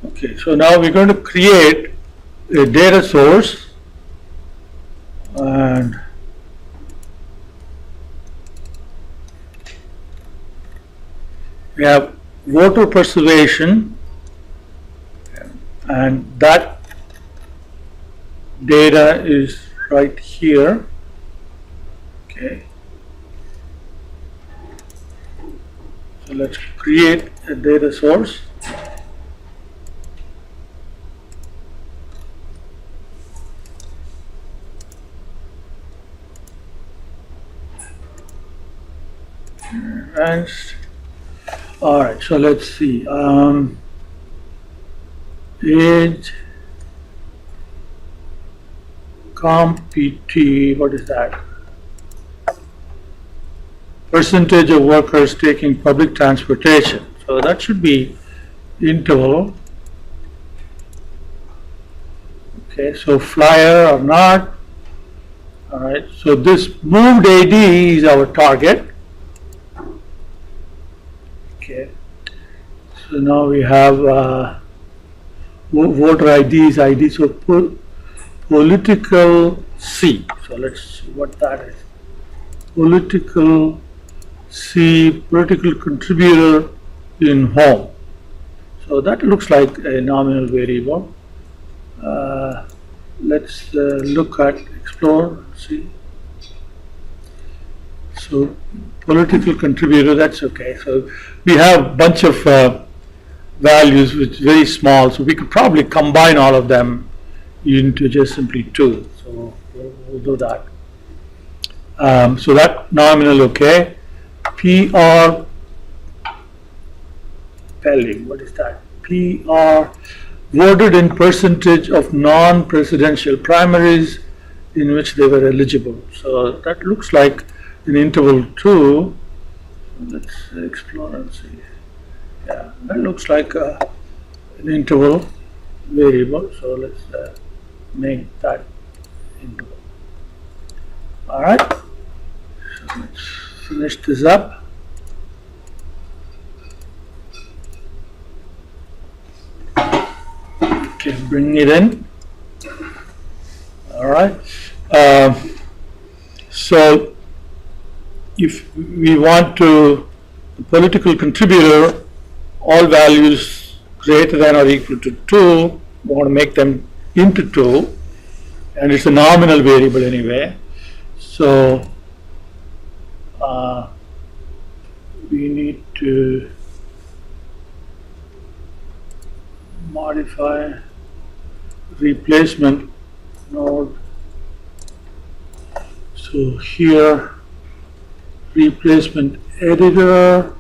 Okay, so now we're going to create a data source, and we have voter persuasion, and that data is right here. Okay, so let's create a data source. And all right, so let's see. Age CompT, what is that? Percentage of workers taking public transportation. So that should be interval. Okay, so flyer or not. All right, so this moved AD is our target. Okay, so now we have voter ID is ID, so political C. So let's see what that is. Political C, political contributor in home. So that looks like a nominal variable. Let's look at explore, see. So political contributor, that's okay. So we have a bunch of values which are very small, so we could probably combine all of them into just simply 2. So we'll do that. So that nominal, okay. PR spelling, what is that? PR voted in percentage of non-presidential primaries in which they were eligible. So that looks like an interval 2. Let's explore and see. Yeah, that looks like an interval variable. So let's make that interval. All right. So let's finish this up. Okay, bring it in. All right. So if we want to, the political contributor, all values greater than or equal to 2, we want to make them into 2, and it's a nominal variable anyway. So we need to modify replacement node. So here, replacement editor,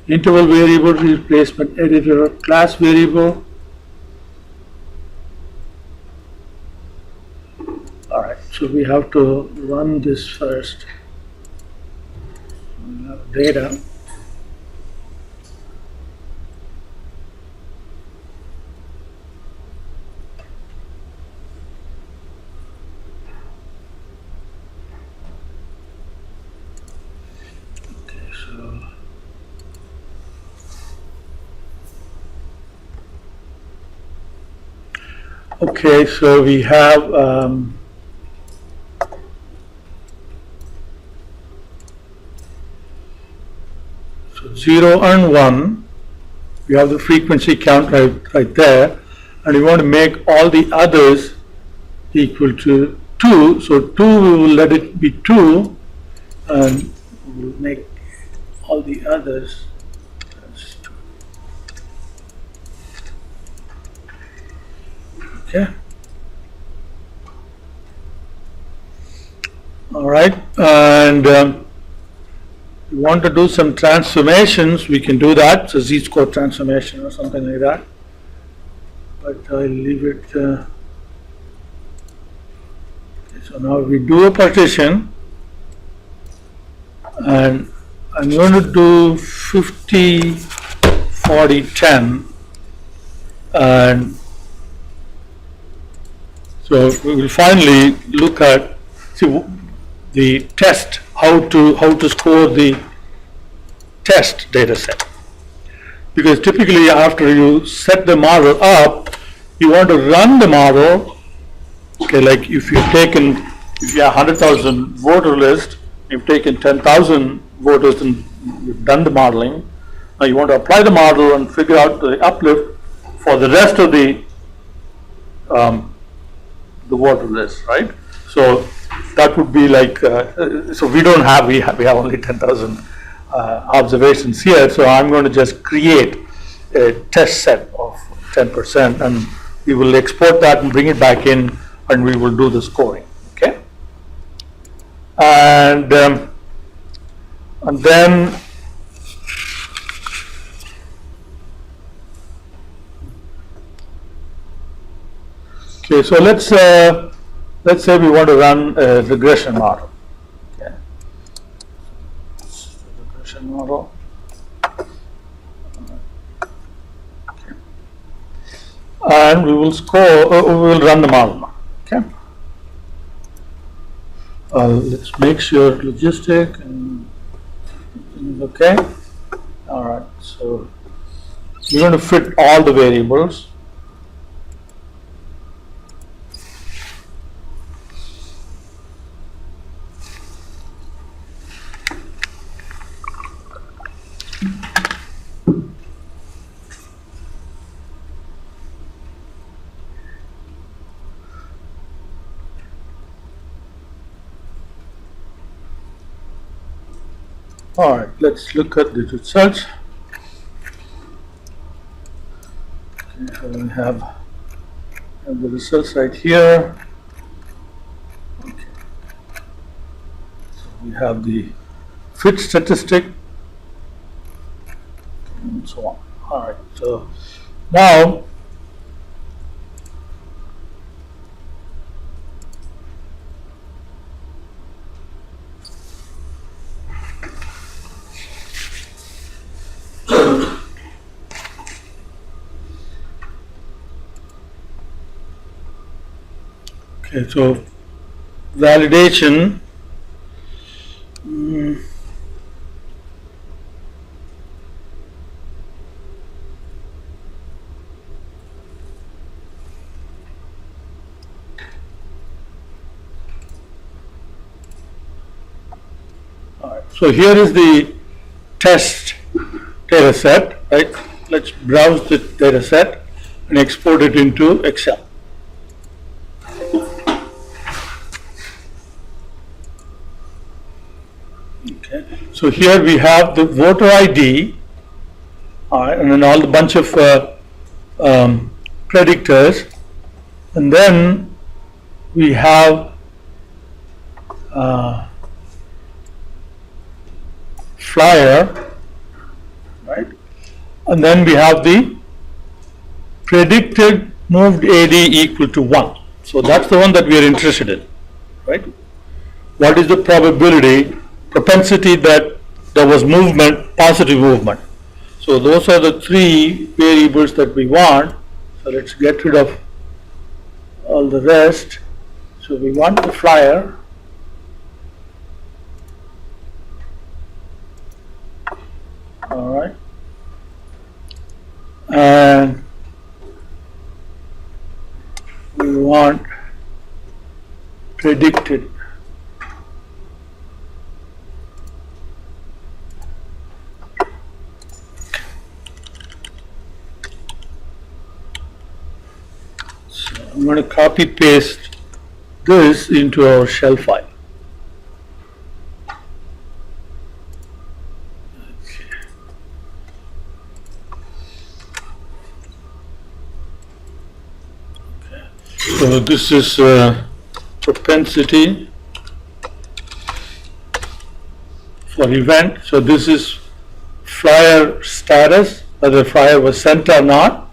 interval variable, replacement editor, class variable. All right, so we have to run this first. We have data. Okay, so we have so 0 and 1. We have the frequency count right there, and we want to make all the others equal to 2. So 2, we will let it be 2, and we'll make all the others as 2. Okay. All right, and we want to do some transformations, we can do that. So z-score transformation or something like that. But I'll leave it. Okay, so now we do a partition, and I'm going to do 50, 40, 10, and so we will finally look at the test, how to score the test data set. because typically after you set the model up, you want to run the model. Okay, like if you have 100,000 voter list, you've taken 10,000 voters and you've done the modeling. Now you want to apply the model and figure out the uplift for the rest of the voter list, right? So that would be like, so we have only 10,000 observations here, so I'm going to just create a test set of 10% and we will export that and bring it back in and we will do the scoring, okay? And then okay, so let's say we want to run a regression model. Okay, regression model. Okay. And we will we will run the model now. Okay. Let's make sure logistic and okay. All right. So we're going to fit all the variables. All right, let's look at the results. Okay, so we have the results right here. Okay. So we have the fit statistic and so on. All right, so now okay, so validation. All right, so here is the test data set, right? Let's browse the data set and export it into Excel. Okay. So here we have the voter ID, and then all the bunch of predictors, and then we have flyer, right? And then we have the predicted moved AD equal to 1. So that's the one that we are interested in, right? What is the propensity that there was movement, positive movement? So those are the three variables that we want. So let's get rid of all the rest. So we want the flyer. All right. And we want predicted. So I'm going to copy paste this into our shell file. So this is propensity for event. So this is flyer status, whether flyer was sent or not.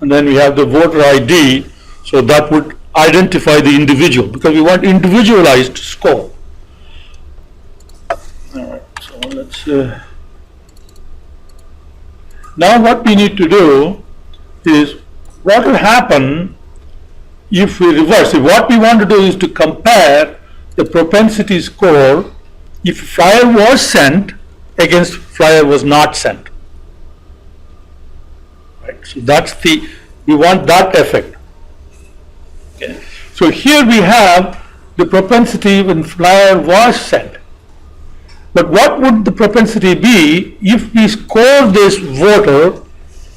And then we have the voter ID. So that would identify the individual because we want individualized score. All right. So let's. Now what we need to do is what will happen if we reverse. What we want to do is to compare the propensity score if flyer was sent against flyer was not sent. right? So that's we want that effect. Okay. So here we have the propensity when flyer was sent. But what would the propensity be if we score this voter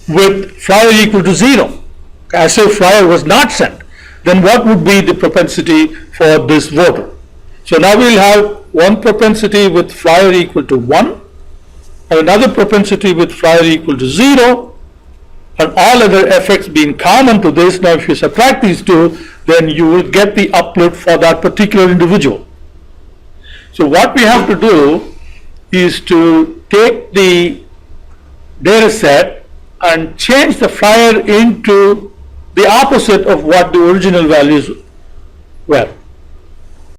with flyer equal to 0? As if flyer was not sent. Then what would be the propensity for this voter? So now we'll have one propensity with flyer equal to 1, and another propensity with flyer equal to 0, and all other effects being common to this. Now if you subtract these two, then you will get the uplift for that particular individual. So what we have to do is to take the data set and change the flyer into the opposite of what the original values were.